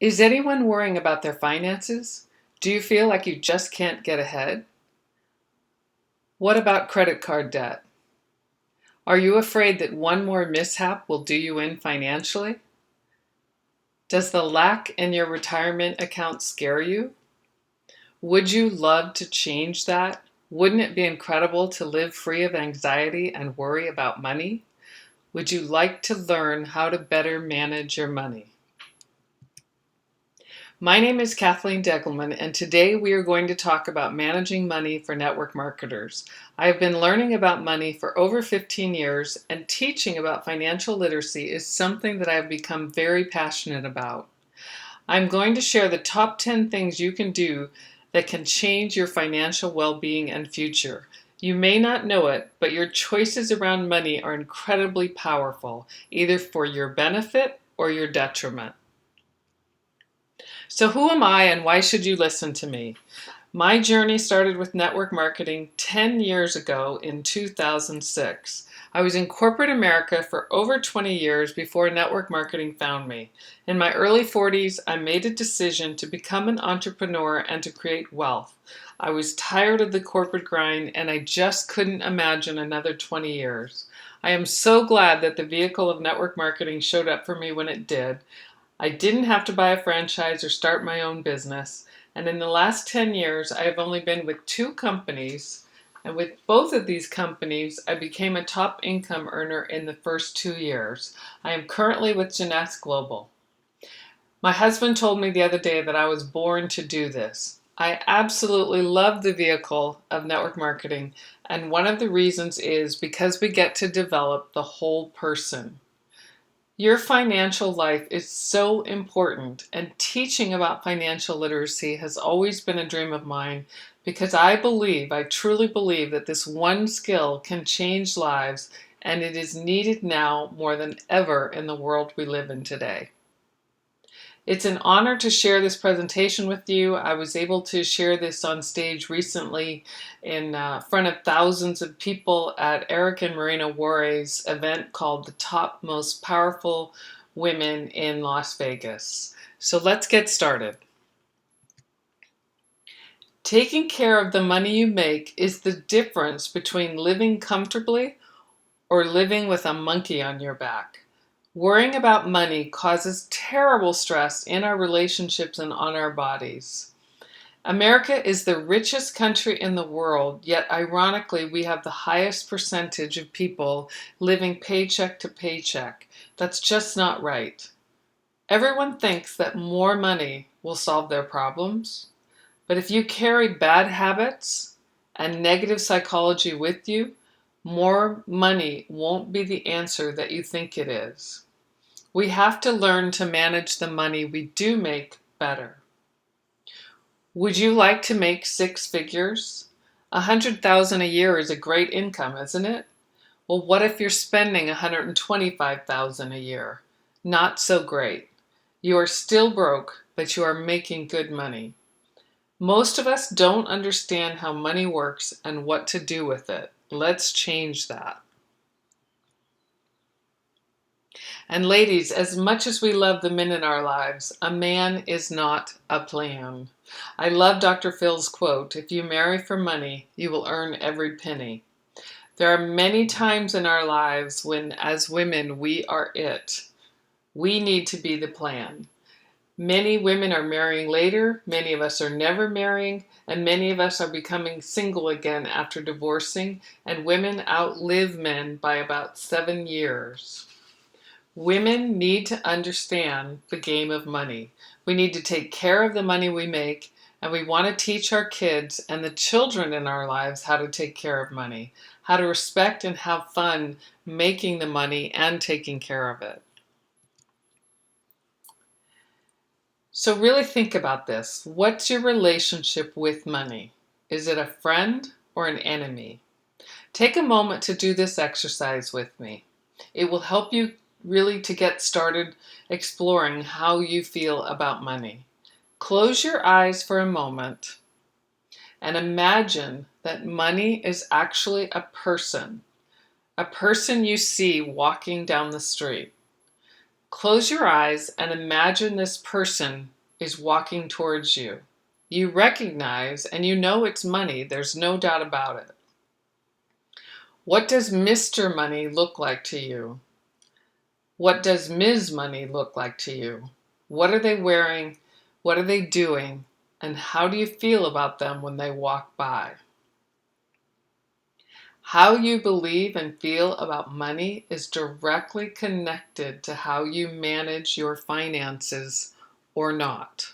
Is anyone worrying about their finances? Do you feel like you just can't get ahead? What about credit card debt? Are you afraid that one more mishap will do you in financially? Does the lack in your retirement account scare you? Would you love to change that? Wouldn't it be incredible to live free of anxiety and worry about money? Would you like to learn how to better manage your money? My name is Kathleen Deggelman, and today we are going to talk about managing money for network marketers. I have been learning about money for over 15 years, and teaching about financial literacy is something that I have become very passionate about. I'm going to share the top 10 things you can do that can change your financial well-being and future. You may not know it, but your choices around money are incredibly powerful, either for your benefit or your detriment. So who am I and why should you listen to me? My journey started with network marketing 10 years ago in 2006. I was in corporate America for over 20 years before network marketing found me. In my early 40s, I made a decision to become an entrepreneur and to create wealth. I was tired of the corporate grind and I just couldn't imagine another 20 years. I am so glad that the vehicle of network marketing showed up for me when it did. I didn't have to buy a franchise or start my own business. And in the last 10 years, I have only been with 2 companies. And with both of these companies, I became a top income earner in the first 2 years. I am currently with Jeunesse Global. My husband told me the other day that I was born to do this. I absolutely love the vehicle of network marketing. And one of the reasons is because we get to develop the whole person. Your financial life is so important, and teaching about financial literacy has always been a dream of mine because I truly believe that this one skill can change lives, and it is needed now more than ever in the world we live in today. It's an honor to share this presentation with you. I was able to share this on stage recently in front of thousands of people at Eric and Marina Warre's event called The Top Most Powerful Women in Las Vegas. So let's get started. Taking care of the money you make is the difference between living comfortably or living with a monkey on your back. Worrying about money causes terrible stress in our relationships and on our bodies. America is the richest country in the world, yet ironically, we have the highest percentage of people living paycheck to paycheck. That's just not right. Everyone thinks that more money will solve their problems, but if you carry bad habits and negative psychology with you, more money won't be the answer that you think it is. We have to learn to manage the money we do make better. Would you like to make 6 figures? 100,000 a year is a great income, isn't it? Well, what if you're spending 125,000 a year? Not so great. You are still broke, but you are making good money. Most of us don't understand how money works and what to do with it. Let's change that. And ladies, as much as we love the men in our lives, a man is not a plan. I love Dr. Phil's quote, "If you marry for money, you will earn every penny." There are many times in our lives when, as women, we are it. We need to be the plan. Many women are marrying later, many of us are never marrying, and many of us are becoming single again after divorcing, and women outlive men by about 7 years. Women need to understand the game of money. We need to take care of the money we make, and we want to teach our kids and the children in our lives how to take care of money, how to respect and have fun making the money and taking care of it. So really think about this. What's your relationship with money? Is it a friend or an enemy? Take a moment to do this exercise with me. It will help you really to get started exploring how you feel about money. Close your eyes for a moment and imagine that money is actually a person you see walking down the street. Close your eyes and imagine this person is walking towards you. You recognize and you know it's money. There's no doubt about it. What does Mr. Money look like to you? What does Ms. Money look like to you? What are they wearing? What are they doing? And how do you feel about them when they walk by? How you believe and feel about money is directly connected to how you manage your finances or not.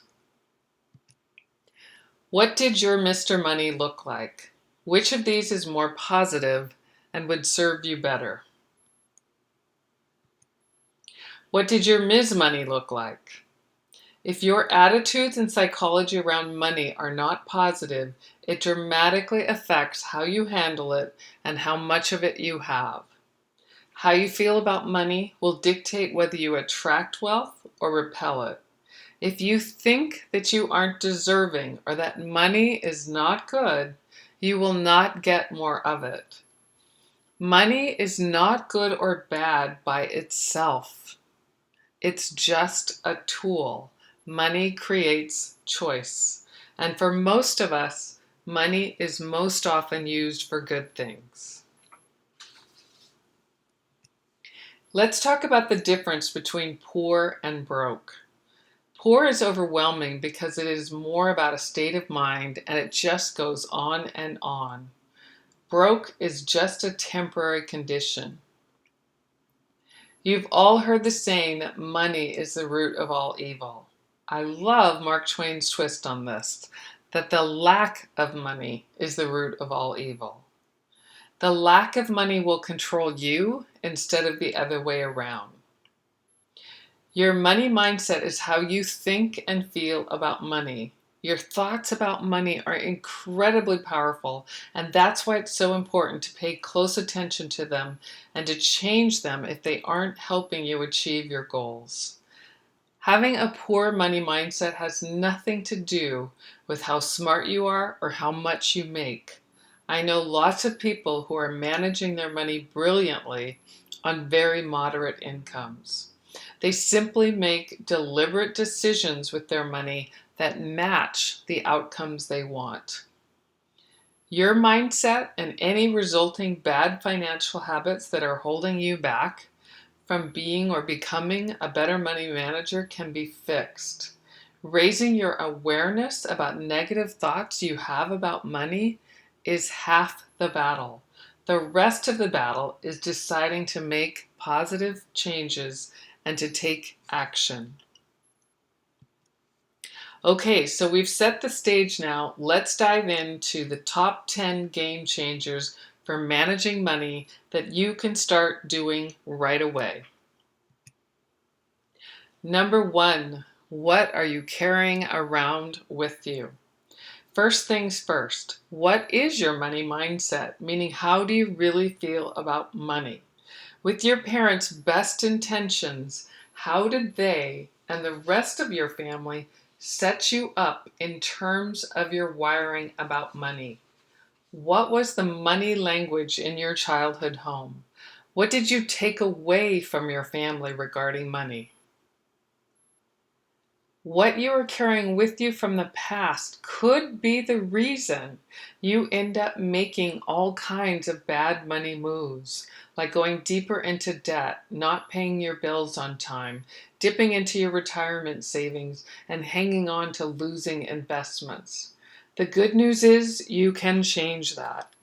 What did your Mr. Money look like? Which of these is more positive and would serve you better? What did your Ms. Money look like? If your attitudes and psychology around money are not positive, it dramatically affects how you handle it and how much of it you have. How you feel about money will dictate whether you attract wealth or repel it. If you think that you aren't deserving or that money is not good, you will not get more of it. Money is not good or bad by itself. It's just a tool. Money creates choice. And for most of us, money is most often used for good things. Let's talk about the difference between poor and broke. Poor is overwhelming because it is more about a state of mind and it just goes on and on. Broke is just a temporary condition. You've all heard the saying that money is the root of all evil. I love Mark Twain's twist on this, that the lack of money is the root of all evil. The lack of money will control you instead of the other way around. Your money mindset is how you think and feel about money. Your thoughts about money are incredibly powerful, and that's why it's so important to pay close attention to them and to change them if they aren't helping you achieve your goals. Having a poor money mindset has nothing to do with how smart you are or how much you make. I know lots of people who are managing their money brilliantly on very moderate incomes. They simply make deliberate decisions with their money that match the outcomes they want. Your mindset and any resulting bad financial habits that are holding you back from being or becoming a better money manager can be fixed. Raising your awareness about negative thoughts you have about money is half the battle. The rest of the battle is deciding to make positive changes and to take action. Okay, so we've set the stage now. Let's dive into the top 10 game changers for managing money that you can start doing right away. Number 1, what are you carrying around with you? First things first, what is your money mindset? Meaning, how do you really feel about money? With your parents' best intentions, how did they and the rest of your family set you up in terms of your wiring about money? What was the money language in your childhood home? What did you take away from your family regarding money? What you are carrying with you from the past could be the reason you end up making all kinds of bad money moves, like going deeper into debt, not paying your bills on time, dipping into your retirement savings, and hanging on to losing investments. The good news is you can change that.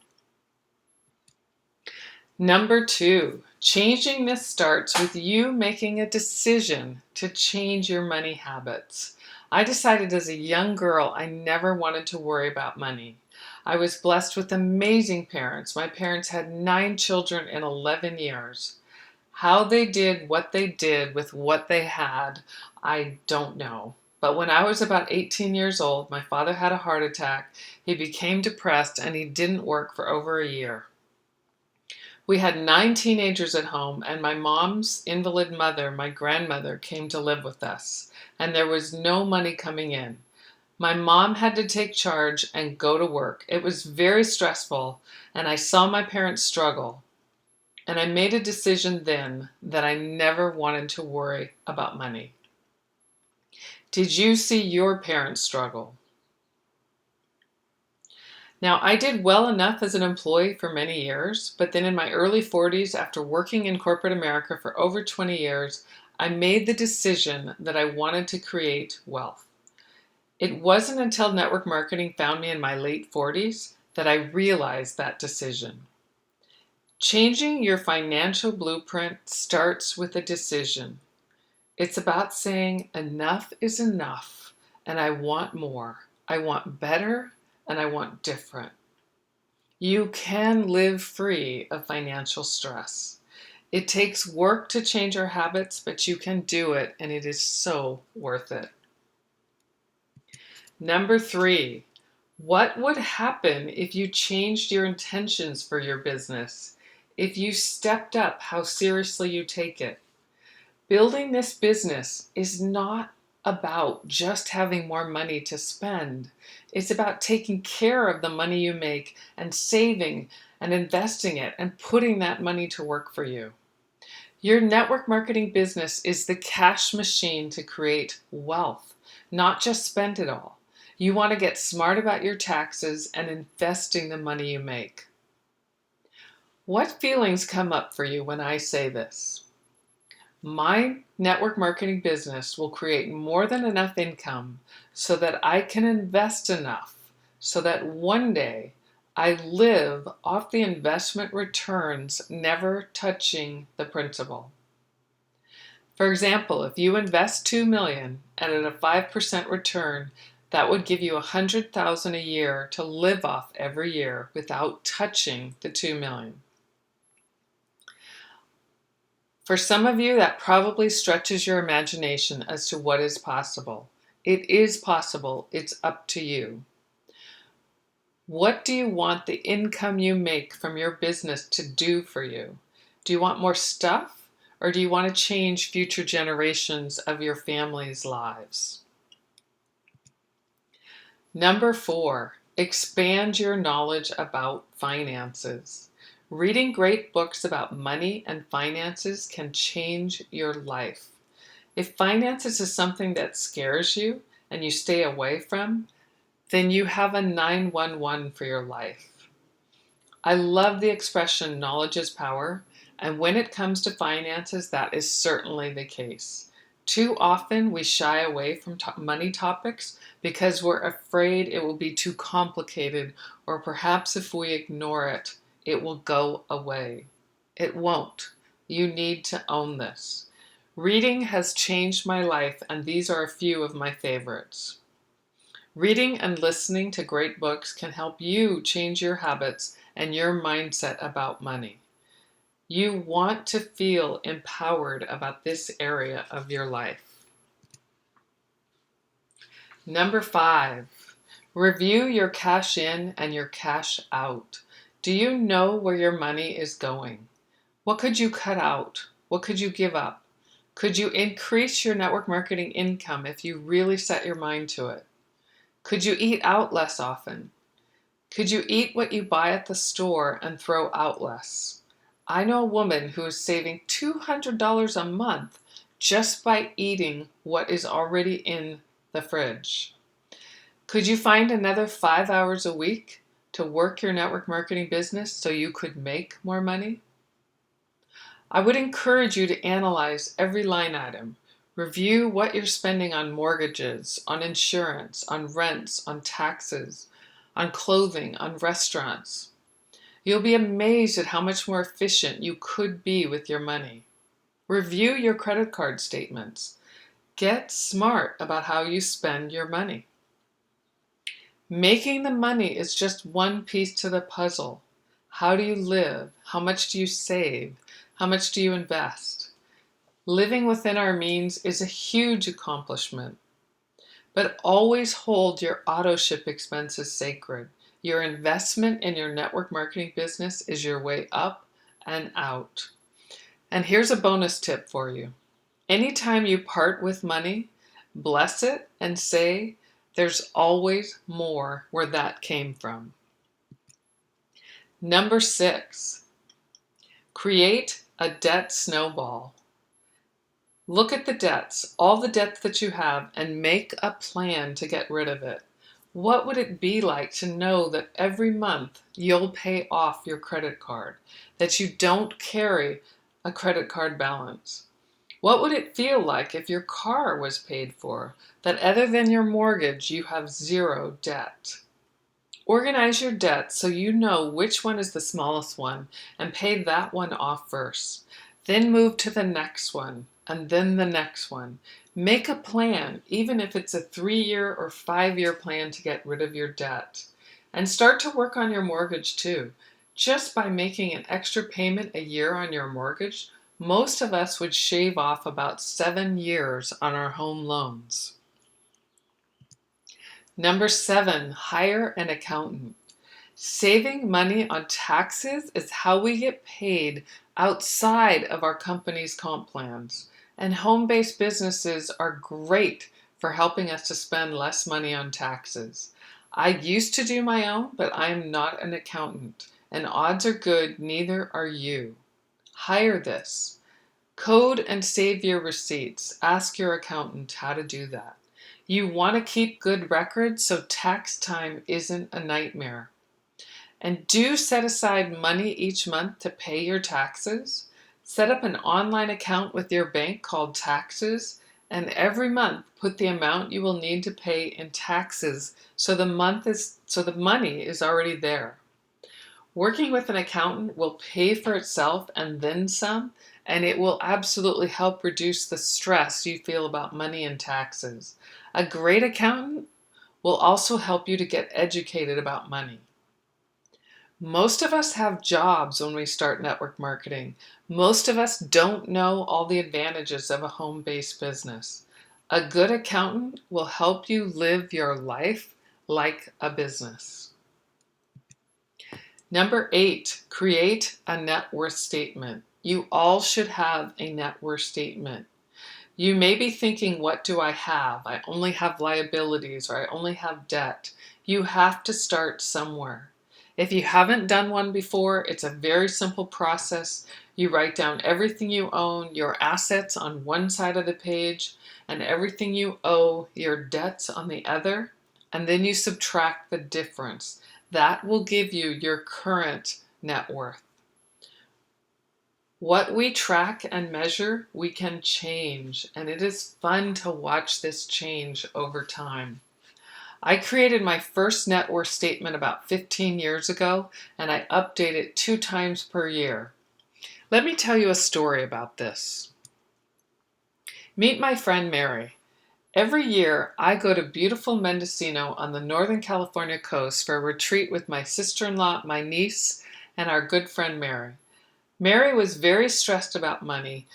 Number 2, changing this starts with you making a decision to change your money habits. I decided as a young girl I never wanted to worry about money. I was blessed with amazing parents. My parents had 9 children in 11 years. How they did what they did with what they had, I don't know. But when I was about 18 years old, my father had a heart attack, he became depressed, and he didn't work for over a year. We had 9 teenagers at home, and my mom's invalid mother, my grandmother, came to live with us, and there was no money coming in. My mom had to take charge and go to work. It was very stressful, and I saw my parents struggle. And I made a decision then that I never wanted to worry about money. Did you see your parents struggle? Now, I did well enough as an employee for many years, but then in my early 40s, after working in corporate America for over 20 years, I made the decision that I wanted to create wealth. It wasn't until network marketing found me in my late 40s that I realized that decision. Changing your financial blueprint starts with a decision. It's about saying enough is enough, and I want more. I want better, and I want different. You can live free of financial stress. It takes work to change our habits, but you can do it, and it is so worth it. Number 3, what would happen if you changed your intentions for your business? If you stepped up how seriously you take it? Building this business is not about just having more money to spend. It's about taking care of the money you make and saving and investing it and putting that money to work for you. Your network marketing business is the cash machine to create wealth, not just spend it all. You want to get smart about your taxes and investing the money you make. What feelings come up for you when I say this? My network marketing business will create more than enough income so that I can invest enough so that one day I live off the investment returns, never touching the principal. For example, if you invest $2 million and at a 5% return, that would give you $100,000 a year to live off every year without touching the $2 million. For some of you, that probably stretches your imagination as to what is possible. It is possible. It's up to you. What do you want the income you make from your business to do for you? Do you want more stuff, or do you want to change future generations of your family's lives? Number 4, expand your knowledge about finances. Reading great books about money and finances can change your life. If finances is something that scares you and you stay away from, then you have a 911 for your life. I love the expression knowledge is power, and when it comes to finances, that is certainly the case. Too often we shy away from money topics because we're afraid it will be too complicated, or perhaps if we ignore it, it will go away. It won't. You need to own this. Reading has changed my life, and these are a few of my favorites. Reading and listening to great books can help you change your habits and your mindset about money. You want to feel empowered about this area of your life. Number 5, review your cash in and your cash out. Do you know where your money is going? What could you cut out? What could you give up? Could you increase your network marketing income if you really set your mind to it? Could you eat out less often? Could you eat what you buy at the store and throw out less? I know a woman who is saving $200 a month just by eating what is already in the fridge. Could you find another 5 hours a week to work your network marketing business so you could make more money? I would encourage you to analyze every line item. Review what you're spending on mortgages, on insurance, on rents, on taxes, on clothing, on restaurants. You'll be amazed at how much more efficient you could be with your money. Review your credit card statements. Get smart about how you spend your money. Making the money is just one piece to the puzzle. How do you live? How much do you save? How much do you invest? Living within our means is a huge accomplishment. But always hold your auto ship expenses sacred. Your investment in your network marketing business is your way up and out. And here's a bonus tip for you. Anytime you part with money, bless it and say, there's always more where that came from. Number 6, Create a debt snowball. Look at the debts, all the debts that you have, and make a plan to get rid of it. What would it be like to know that every month you'll pay off your credit card, that you don't carry a credit card balance? What would it feel like if your car was paid for, that other than your mortgage, you have zero debt? Organize your debts so you know which one is the smallest one and pay that one off first. Then move to the next one and then the next one. Make a plan, even if it's a 3-year or 5-year plan to get rid of your debt. And start to work on your mortgage too. Just by making an extra payment a year on your mortgage, most of us would shave off about 7 years on our home loans. Number 7, hire an accountant. Saving money on taxes is how we get paid outside of our company's comp plans. And home-based businesses are great for helping us to spend less money on taxes. I used to do my own, but I am not an accountant. And odds are good, neither are you. Hire this. Code and save your receipts. Ask your accountant how to do that. You want to keep good records so tax time isn't a nightmare. And do set aside money each month to pay your taxes. Set up an online account with your bank called Taxes, and every month put the amount you will need to pay in taxes so the money is already there. Working with an accountant will pay for itself and then some, and it will absolutely help reduce the stress you feel about money and taxes. A great accountant will also help you to get educated about money. Most of us have jobs when we start network marketing. Most of us don't know all the advantages of a home-based business. A good accountant will help you live your life like a business. Number 8, create a net worth statement. You all should have a net worth statement. You may be thinking, what do I have? I only have liabilities, or I only have debt. You have to start somewhere. If you haven't done one before, it's a very simple process. You write down everything you own, your assets on one side of the page, and everything you owe, your debts on the other, and then you subtract the difference. That will give you your current net worth. What we track and measure, we can change, and it is fun to watch this change over time. I created my first net worth statement about 15 years ago, and I update it 2 times per year. Let me tell you a story about this. Meet my friend Mary. Every year, I go to beautiful Mendocino on the Northern California coast for a retreat with my sister-in-law, my niece, and our good friend Mary. Mary was very stressed about money,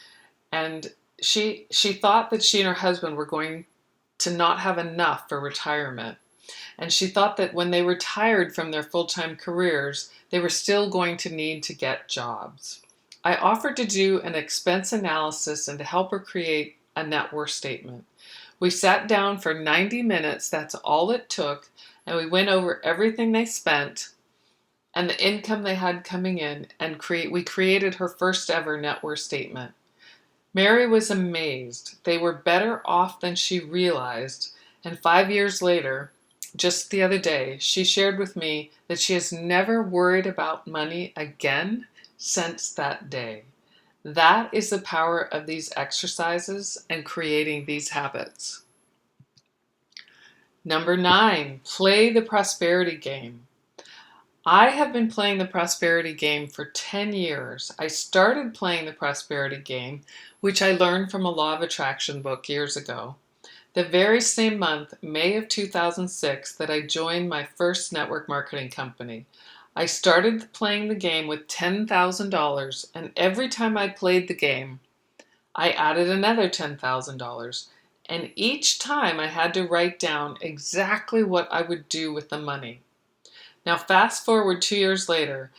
and she thought that she and her husband were going to not have enough for retirement. And she thought that when they retired from their full-time careers, they were still going to need to get jobs. I offered to do an expense analysis and to help her create a net worth statement. We sat down for 90 minutes, that's all it took, and we went over everything they spent and the income they had coming in, and we created her first ever net worth statement. Mary was amazed. They were better off than she realized, and 5 years later, just the other day, she shared with me that she has never worried about money again since that day. That is the power of these exercises and creating these habits. Number 9, play the prosperity game. I have been playing the prosperity game for 10 years. I started playing the prosperity game, which I learned from a Law of Attraction book years ago, the very same month, May of 2006, that I joined my first network marketing company. I started playing the game with $10,000, and every time I played the game, I added another $10,000. And each time I had to write down exactly what I would do with the money. Now fast forward 2 years later,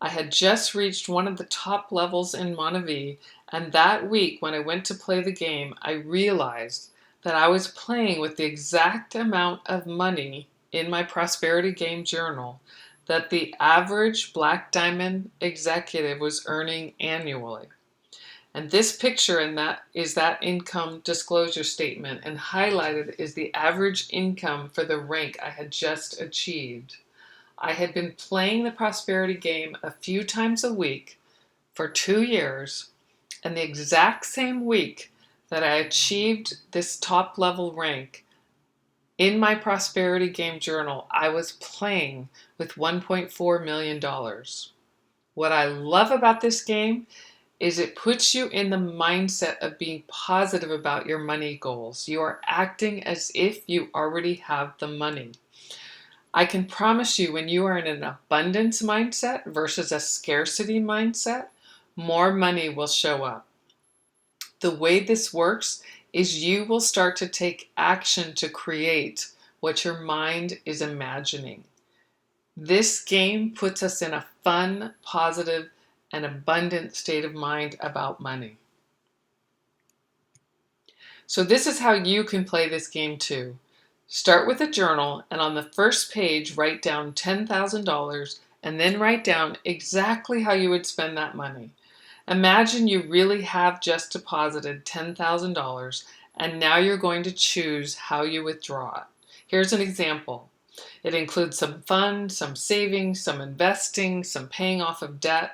I had just reached one of the top levels in Montevideo, and that week when I went to play the game, I realized that I was playing with the exact amount of money in my prosperity game journal that the average Black Diamond executive was earning annually. And this picture is that income disclosure statement, and highlighted is the average income for the rank I had just achieved. I had been playing the prosperity game a few times a week for 2 years, and the exact same week that I achieved this top level rank, in my prosperity game journal, I was playing with $1.4 million. What I love about this game is it puts you in the mindset of being positive about your money goals. You are acting as if you already have the money. I can promise you, when you are in an abundance mindset versus a scarcity mindset, more money will show up. The way this works is you will start to take action to create what your mind is imagining. This game puts us in a fun, positive, and abundant state of mind about money. So this is how you can play this game too. Start with a journal, and on the first page write down $10,000 and then write down exactly how you would spend that money. Imagine you really have just deposited $10,000 and now you're going to choose how you withdraw it. Here's an example. It includes some fun, some savings, some investing, some paying off of debt.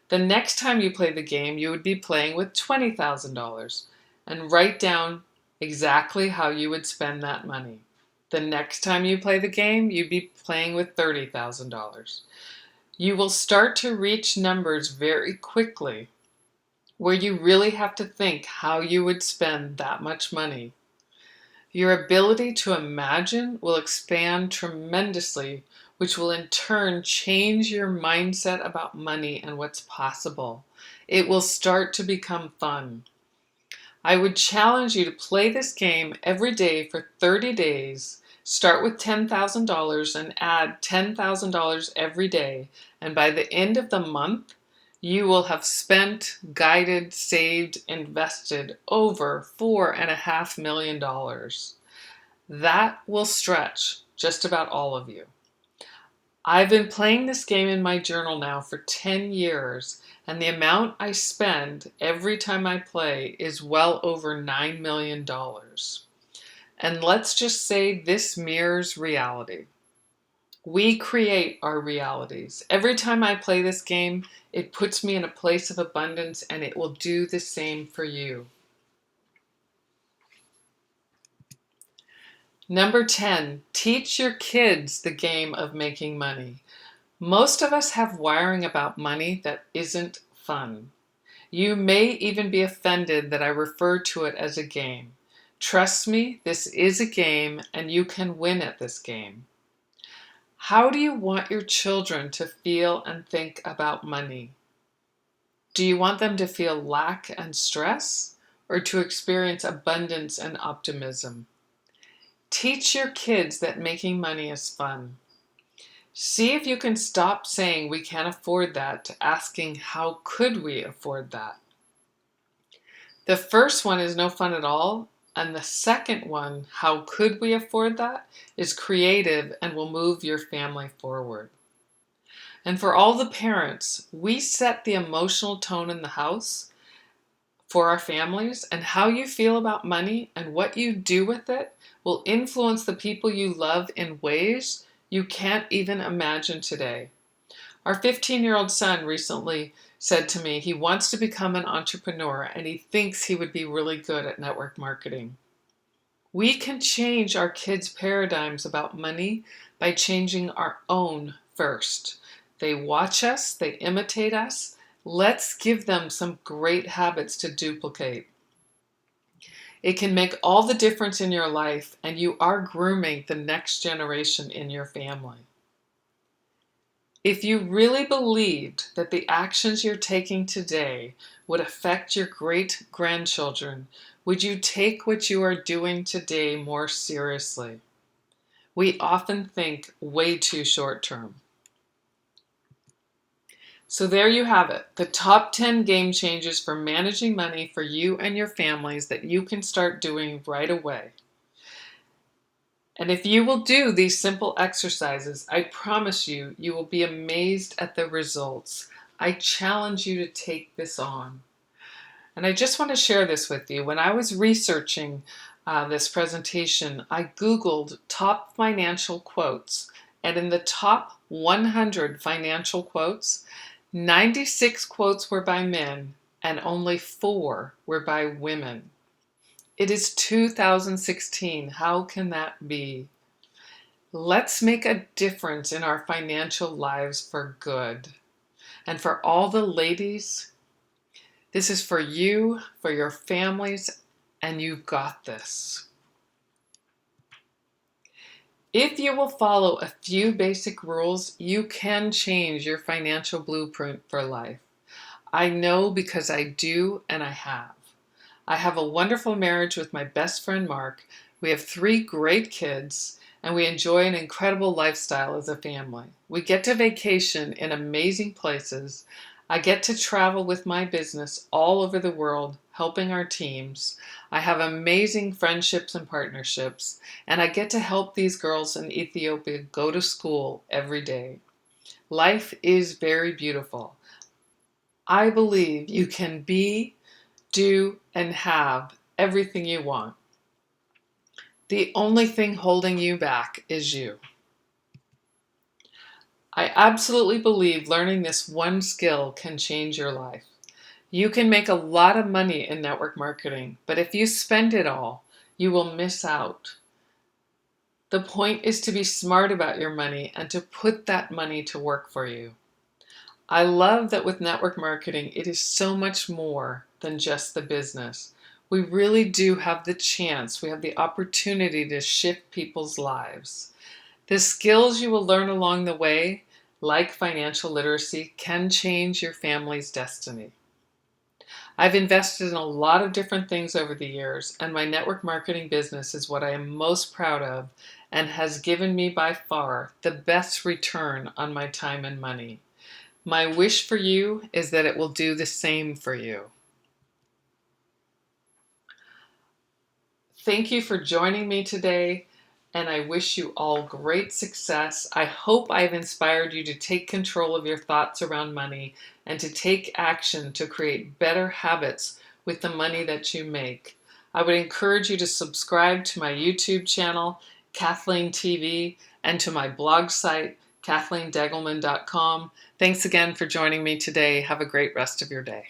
The next time you play the game, you would be playing with $20,000 and write down exactly how you would spend that money. The next time you play the game, you'd be playing with $30,000. You will start to reach numbers very quickly where you really have to think how you would spend that much money. Your ability to imagine will expand tremendously, which will in turn change your mindset about money and what's possible. It will start to become fun. I would challenge you to play this game every day for 30 days. Start with $10,000 and add $10,000 every day. And by the end of the month, you will have spent, guided, saved, invested over $4.5 million. That will stretch just about all of you. I've been playing this game in my journal now for 10 years, and the amount I spend every time I play is well over $9 million. And let's just say this mirrors reality. We create our realities. Every time I play this game, it puts me in a place of abundance, and it will do the same for you. Number 10, teach your kids the game of making money. Most of us have wiring about money that isn't fun. You may even be offended that I refer to it as a game. Trust me, this is a game, and you can win at this game. How do you want your children to feel and think about money? Do you want them to feel lack and stress, or to experience abundance and optimism? Teach your kids that making money is fun. See if you can stop saying we can't afford that to asking how could we afford that. The first one is no fun at all, and the second one, how could we afford that, is creative and will move your family forward. And for all the parents, we set the emotional tone in the house for our families, and how you feel about money and what you do with it will influence the people you love in ways you can't even imagine today. Our 15-year-old son recently said to me he wants to become an entrepreneur and he thinks he would be really good at network marketing. We can change our kids' paradigms about money by changing our own first. They watch us, they imitate us. Let's give them some great habits to duplicate. It can make all the difference in your life, and you are grooming the next generation in your family. If you really believed that the actions you're taking today would affect your great-grandchildren, would you take what you are doing today more seriously? We often think way too short-term. So there you have it, the top 10 game changes for managing money for you and your families that you can start doing right away. And if you will do these simple exercises, I promise you, you will be amazed at the results. I challenge you to take this on. And I just want to share this with you. When I was researching this presentation, I Googled top financial quotes. And in the top 100 financial quotes, 96 quotes were by men and only 4 were by women. It is 2016. How can that be? Let's make a difference in our financial lives for good. And for all the ladies, this is for you, for your families, and you've got this. If you will follow a few basic rules, you can change your financial blueprint for life. I know because I do and I have. I have a wonderful marriage with my best friend Mark. We have 3 great kids and we enjoy an incredible lifestyle as a family. We get to vacation in amazing places. I get to travel with my business all over the world, helping our teams. I have amazing friendships and partnerships, and I get to help these girls in Ethiopia go to school every day. Life is very beautiful. I believe you can be, do, and have everything you want. The only thing holding you back is you. I absolutely believe learning this one skill can change your life. You can make a lot of money in network marketing, but if you spend it all, you will miss out. The point is to be smart about your money and to put that money to work for you. I love that with network marketing, it is so much more than just the business. We really do have the chance, we have the opportunity to shift people's lives. The skills you will learn along the way, like financial literacy, can change your family's destiny. I've invested in a lot of different things over the years, and my network marketing business is what I am most proud of and has given me by far the best return on my time and money. My wish for you is that it will do the same for you. Thank you for joining me today, and I wish you all great success. I hope I've inspired you to take control of your thoughts around money and to take action to create better habits with the money that you make. I would encourage you to subscribe to my YouTube channel, Kathleen TV, and to my blog site, KathleenDeggelman.com. Thanks again for joining me today. Have a great rest of your day.